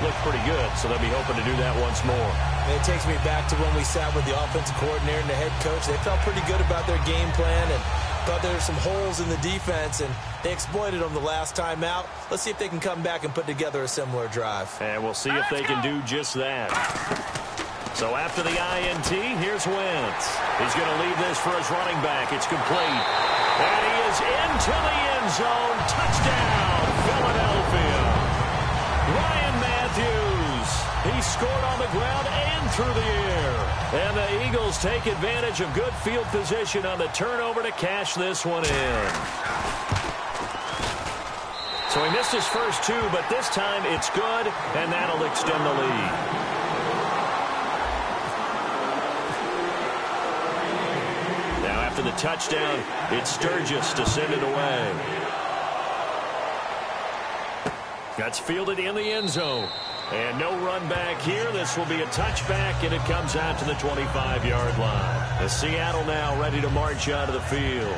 looked pretty good, so they'll be hoping to do that once more. And it takes me back to when we sat with the offensive coordinator and the head coach. They felt pretty good about their game plan and thought there were some holes in the defense, and they exploited them the last time out. Let's see if they can come back and put together a similar drive. And we'll see if they can do just that. So after the INT, here's Wentz. He's going to leave this for his running back. It's complete. And he is into the end zone. Touchdown, Philadelphia. Ryan Matthews. He scored on the ground and through the air. And the Eagles take advantage of good field position on the turnover to cash this one in. So he missed his first 2, but this time it's good, and that'll extend the lead. After the touchdown, it's Sturgis to send it away. That's fielded in the end zone. And no run back here. This will be a touchback, and it comes out to the 25-yard line. As Seattle now ready to march out of the field.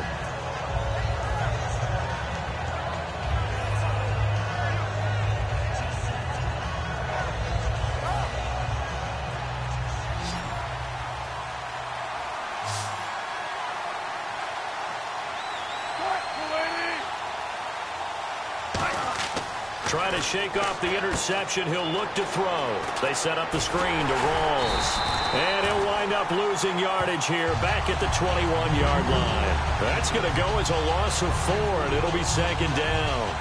Try to shake off the interception. He'll look to throw. They set up the screen to Rawls. And he'll wind up losing yardage here back at the 21-yard line. That's going to go as a loss of 4, and it'll be 2nd down.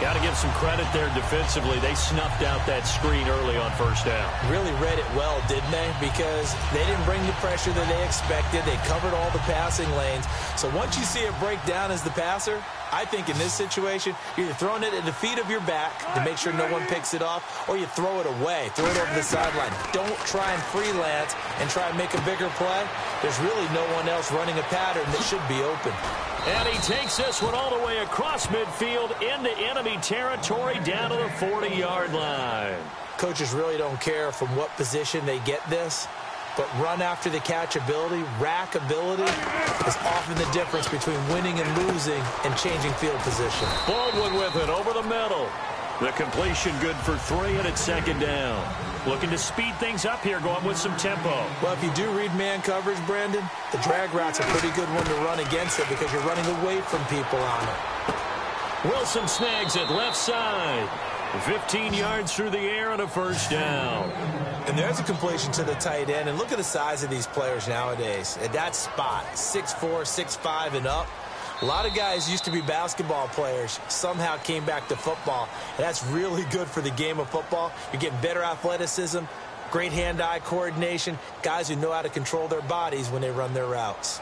Got to give some credit there defensively. They snuffed out that screen early on 1st down. Really read it well, didn't they? Because they didn't bring the pressure that they expected. They covered all the passing lanes. So once you see it break down as the passer, I think in this situation, you're either throwing it at the feet of your back to make sure no one picks it off, or you throw it away, throw it over the sideline. Don't try and freelance and try and make a bigger play. There's really no one else running a pattern that should be open. And he takes this one all the way across midfield into enemy territory down to the 40-yard line. Coaches really don't care from what position they get this, but run after the catch ability, rack ability is often the difference between winning and losing and changing field position. Baldwin with it over the middle. The completion good for 3, and it's 2nd down. Looking to speed things up here, going with some tempo. Well, if you do read man coverage, Brandon, the drag route's a pretty good one to run against it because you're running away from people on it. Wilson snags it left side. 15 yards through the air and a 1st down. And there's a completion to the tight end. And look at the size of these players nowadays. At that spot, 6'4", 6'5", and up. A lot of guys used to be basketball players, somehow came back to football. And that's really good for the game of football. You're getting better athleticism, great hand-eye coordination, guys who know how to control their bodies when they run their routes.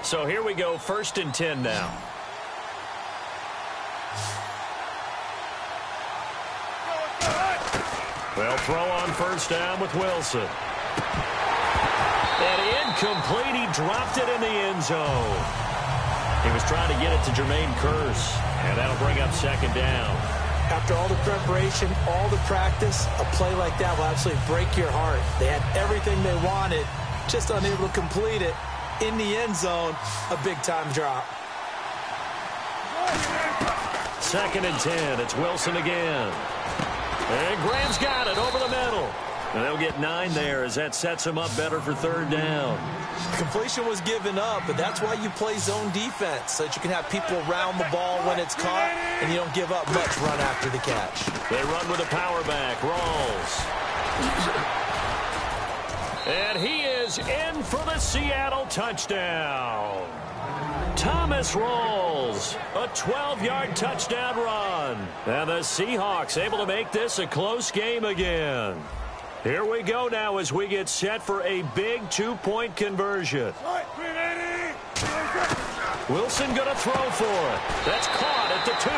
So here we go, 1st and 10 now. Well, throw on 1st down with Wilson. And incomplete. He dropped it in the end zone. He was trying to get it to Jermaine Kearse, and that'll bring up 2nd down. After all the preparation, all the practice, a play like that will absolutely break your heart. They had everything they wanted, just unable to complete it. In the end zone, a big-time drop. 2nd and 10. It's Wilson again. And Graham's got it over the middle. And they'll get 9 there as that sets him up better for 3rd down. Completion was given up, but that's why you play zone defense, so that you can have people around the ball when it's caught, and you don't give up much run after the catch. They run with a power back. Rawls. And he is in for the Seattle touchdown. Thomas rolls. A 12-yard touchdown run. And the Seahawks able to make this a close game again. Here we go now as we get set for a big 2-point conversion. Wilson going to throw for it. That's caught at the 2.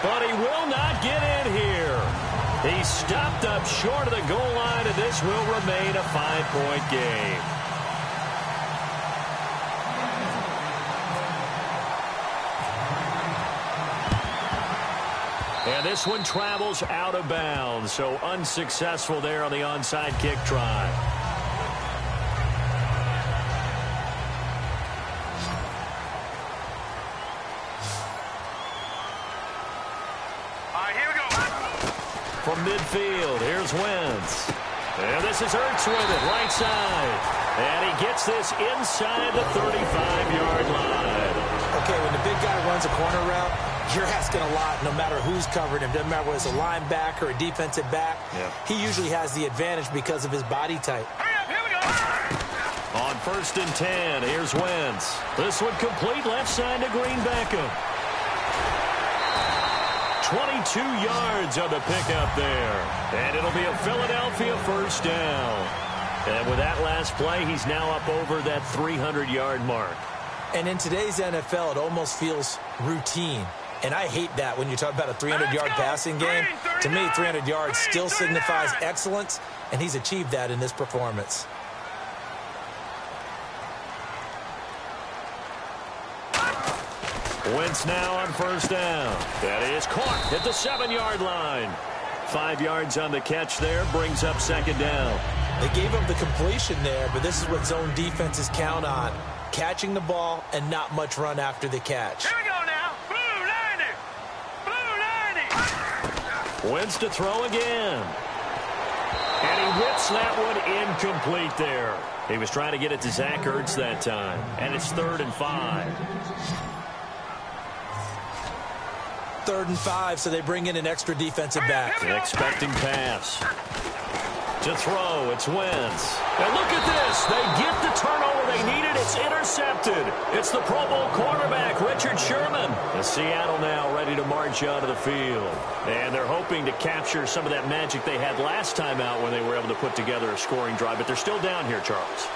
But he will not get in here. He stopped up short of the goal line, and this will remain a 5-point game. And this one travels out of bounds, so unsuccessful there on the onside kick try. All right, here we go. From midfield, here's Wentz. And this is Ertz with it, right side. And he gets this inside the 35-yard line. Okay, when the big guy runs a corner route, you're asking a lot no matter who's covering him. Doesn't matter whether it's a linebacker or a defensive back. Yeah. He usually has the advantage because of his body type. Hurry up, here we go. On 1st and 10, here's Wentz. This one complete left side to Green Beckham. 22 yards on the pickup there. And it'll be a Philadelphia first down. And with that last play, he's now up over that 300-yard mark. And in today's NFL, it almost feels routine. And I hate that when you talk about a 300-yard passing game. To me, 300 yards still signifies excellence, and he's achieved that in this performance. Wentz now on first down. That is caught at the 7-yard line. 5 yards on the catch there, brings up second down. They gave up the completion there, but this is what zone defenses count on. Catching the ball and not much run after the catch. Here we go now. Blue 90. Blue 90. Wentz to throw again. And he whips that one incomplete there. He was trying to get it to Zach Ertz that time. And it's 3rd and 5. 3rd and 5, so they bring in an extra defensive back. Expecting pass. To throw, it's Wentz. And look at this. They get the turnover they needed. It's intercepted. It's the Pro Bowl quarterback, Richard Sherman. And Seattle now ready to march out of the field. And they're hoping to capture some of that magic they had last time out when they were able to put together a scoring drive. But they're still down here, Charles.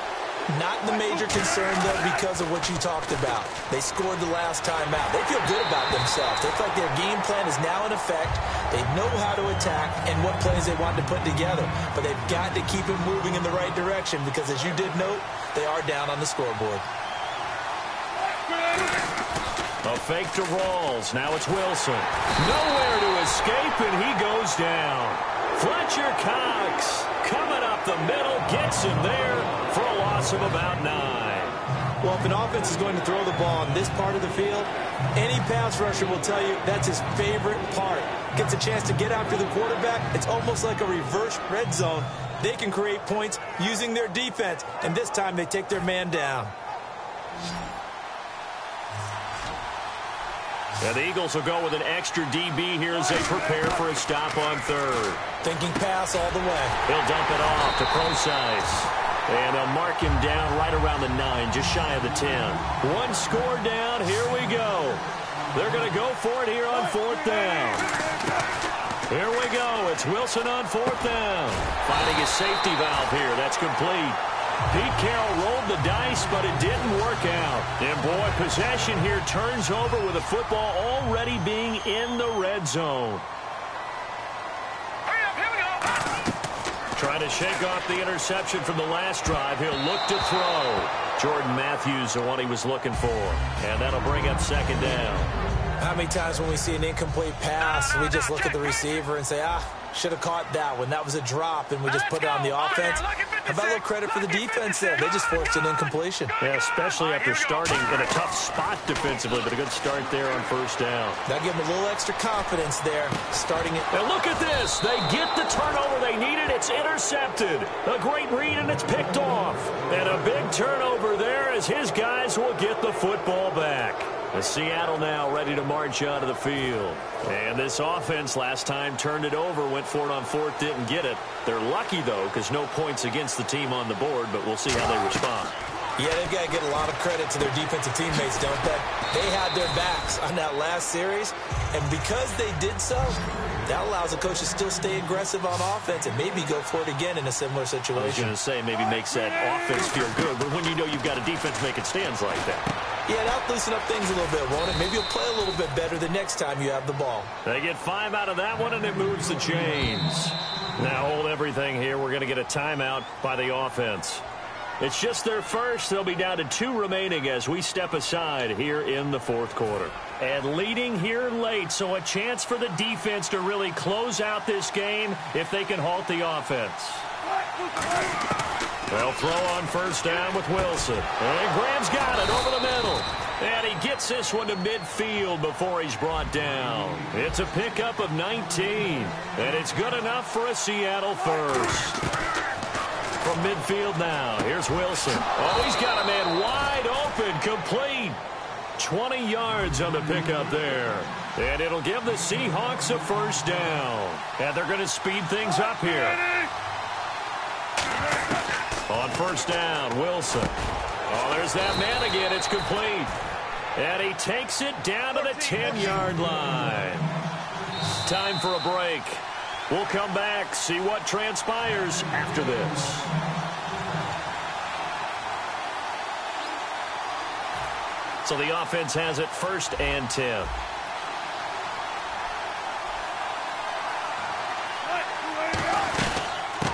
Not the major concern, though, because of what you talked about. They scored the last time out. They feel good about themselves. They feel like their game plan is now in effect. They know how to attack and what plays they want to put together. But they've got to keep it moving in the right direction because, as you did note, they are down on the scoreboard. A fake to Rawls. Now it's Wilson. Nowhere to escape, and he goes down. Fletcher Cox coming up the middle, gets him there for a loss of about 9. Well, if an offense is going to throw the ball on this part of the field, any pass rusher will tell you that's his favorite part. Gets a chance to get after the quarterback. It's almost like a reverse red zone. They can create points using their defense, and this time they take their man down. And the Eagles will go with an extra DB here as they prepare for a stop on 3rd. Thinking pass all the way. He'll dump it off to Procise. And they'll mark him down right around the 9, just shy of the 10. One score down. Here we go. They're going to go for it here on 4th down. Here we go. It's Wilson on 4th down. Finding his safety valve here. That's complete. Pete Carroll rolled the dice, but it didn't work out. And, boy, possession here turns over with the football already being in the red zone. Hurry up, here we go. Trying to shake off the interception from the last drive. He'll look to throw. Jordan Matthews, the one he was looking for. And that'll bring up second down. How many times when we see an incomplete pass, we just look at the receiver and say, should have caught that one. That was a drop, and we just put it on the offense. How about a little credit for the defense there? They just forced an incompletion. Yeah, especially after starting in a tough spot defensively, but a good start there on 1st down. That'll give them a little extra confidence there, starting it. And look at this. They get the turnover they needed. It's It's intercepted. A great read, and it's picked off. And a big turnover there as his guys will get the football back. Seattle now ready to march onto the field. And this offense last time turned it over, went for it on fourth, didn't get it. They're lucky, though, because no points against the team on the board, but we'll see how they respond. Yeah, they've got to get a lot of credit to their defensive teammates, don't they? They had their backs on that last series, and because they did so, that allows the coach to still stay aggressive on offense and maybe go for it again in a similar situation. I was going to say maybe makes that offense feel good, but when you know you've got a defense making stands like that. Yeah, that'll loosen up things a little bit, won't it? Maybe you'll play a little bit better the next time you have the ball. They get 5 out of that one, and it moves the chains. Now hold everything here. We're going to get a timeout by the offense. It's just their first. They'll be down to 2 remaining as we step aside here in the fourth quarter. And leading here late, so a chance for the defense to really close out this game if they can halt the offense. They'll throw on first down with Wilson. And Graham's got it over the middle. And he gets this one to midfield before he's brought down. It's a pickup of 19. And it's good enough for a Seattle first. From midfield now, here's Wilson. Oh, he's got a man wide open, complete. 20 yards on the pickup there. And it'll give the Seahawks a first down. And they're going to speed things up here. On first down, Wilson. Oh, there's that man again. It's complete. And he takes it down to the 10-yard line. Time for a break. We'll come back, see what transpires after this. So the offense has it first and 10.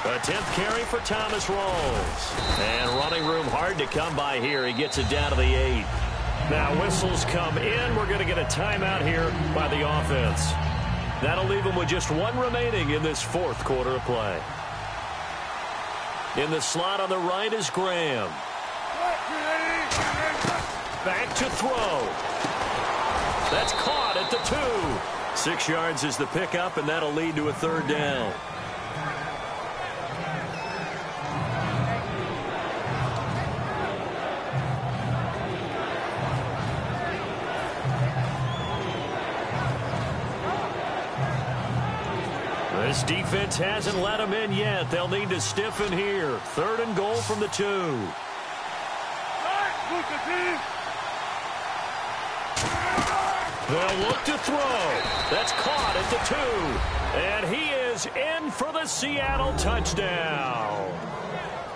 A 10th carry for Thomas Rawls. And running room hard to come by here. He gets it down to the 8. Now whistles come in. We're going to get a timeout here by the offense. That'll leave them with just 1 remaining in this fourth quarter of play. In the slot on the right is Graham. Back to throw. That's caught at the 2. 6 yards is the pickup, and that'll lead to a third down. This defense hasn't let them in yet. They'll need to stiffen here. 3rd and goal from the 2. They'll look to throw. That's caught at the 2. And he is in for the Seattle touchdown.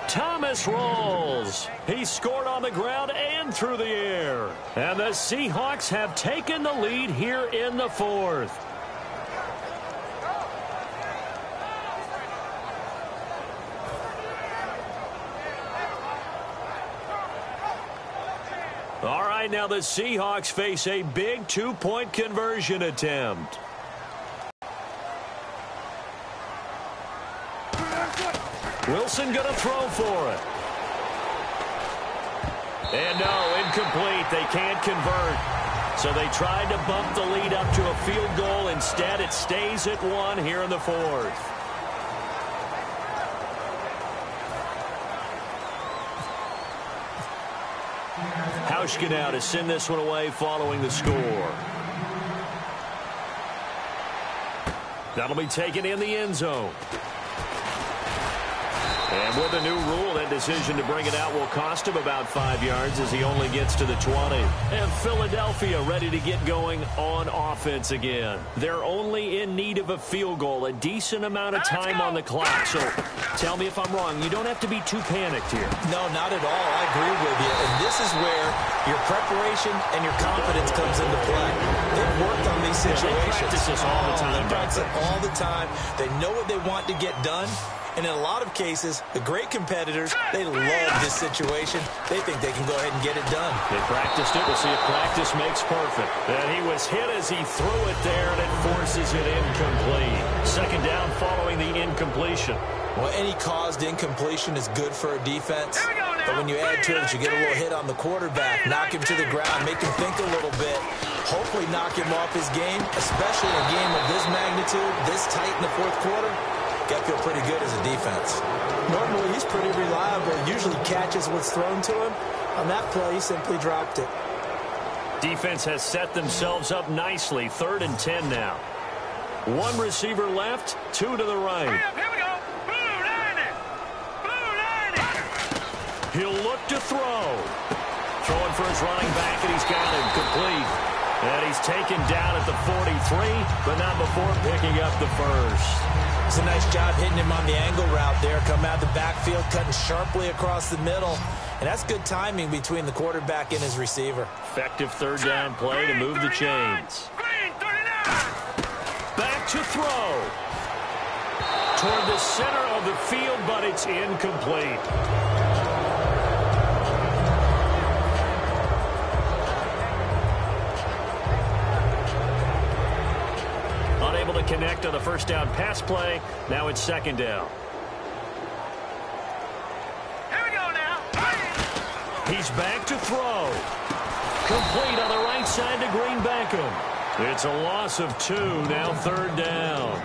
Thomas Rawls. He scored on the ground and through the air. And the Seahawks have taken the lead here in the fourth. All right, now the Seahawks face a big 2-point conversion attempt. Wilson going to throw for it. And no, incomplete. They can't convert. So they tried to bump the lead up to a field goal. Instead, it stays at 1 here in the fourth. Hauschka now to send this one away following the score. That'll be taken in the end zone. And with a new rule, that decision to bring it out will cost him about 5 yards as he only gets to the 20. And Philadelphia ready to get going on offense again. They're only in need of a field goal, a decent amount of time on the clock. So tell me if I'm wrong. You don't have to be too panicked here. No, not at all. I agree with you. And this is where your preparation and your confidence comes into play. They've worked on these situations. They practice this all the time. They practice it all the time. They know what they want to get done. And in a lot of cases, the great competitors, they love this situation. They think they can go ahead and get it done. They practiced it. We'll see if practice makes perfect. And he was hit as he threw it there, and it forces it incomplete. Second down following the incompletion. Well, any caused incompletion is good for a defense. But when you add to it, you get a little hit on the quarterback, knock him to the ground, make him think a little bit, hopefully knock him off his game, especially in a game of this magnitude, this tight in the fourth quarter. Got to feel pretty good as a defense. Normally, he's pretty reliable. Usually catches what's thrown to him. On that play, he simply dropped it. Defense has set themselves up nicely. 3rd and 10 now. One receiver left, 2 to the right. Here we go. Blue 90. Blue 90. He'll look to throw. Throwing for his running back, and he's got him complete. And he's taken down at the 43, but not before picking up the first. It's a nice job hitting him on the angle route there. Come out the backfield, cutting sharply across the middle. And that's good timing between the quarterback and his receiver. Effective 3rd down play to move the chains. Green 39. Back to throw. Toward the center of the field, but it's incomplete. Unable to connect on the 1st down pass play. Now it's 2nd down. Here we go now. He's back to throw. Complete on the right side to Green Beckham. It's a loss of 2, now 3rd down.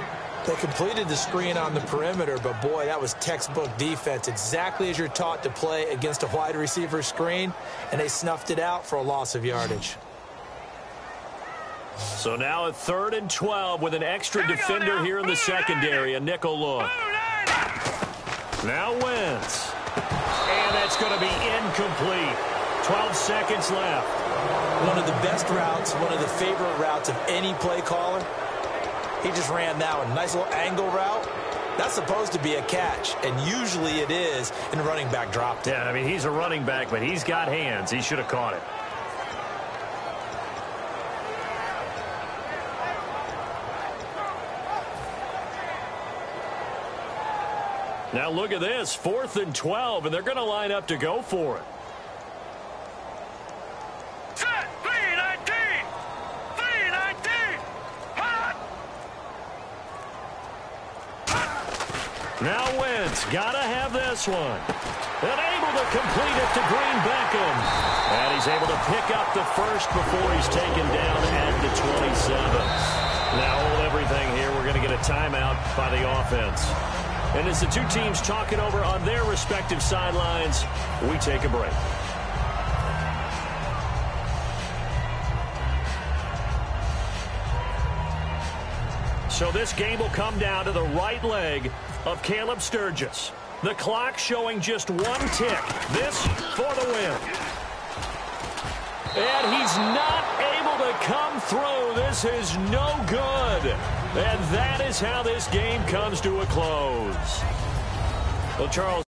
They completed the screen on the perimeter, but boy, that was textbook defense. Exactly as you're taught to play against a wide receiver screen, and they snuffed it out for a loss of yardage. So now at 3rd and 12 with an extra defender here in the secondary, a nickel look. Now Wentz. And that's going to be incomplete. 12 seconds left. One of the best routes, one of the favorite routes of any play caller. He just ran that one. Nice little angle route. That's supposed to be a catch, and usually it is, and the running back dropped it. Yeah, I mean, he's a running back, but he's got hands. He should have caught it. Now look at this, 4th and 12, and they're going to line up to go for it. Set. 319. 319. Hot. Now Wentz, gotta have this one. And able to complete it to Green Beckham. And he's able to pick up the first before he's taken down at the 27. Now hold everything here. We're going to get a timeout by the offense. And as the two teams talk it over on their respective sidelines, we take a break. So this game will come down to the right leg of Caleb Sturgis. The clock showing just 1 tick. This for the win. And he's not able to come through. This is no good. And that is how this game comes to a close. Well, Charles.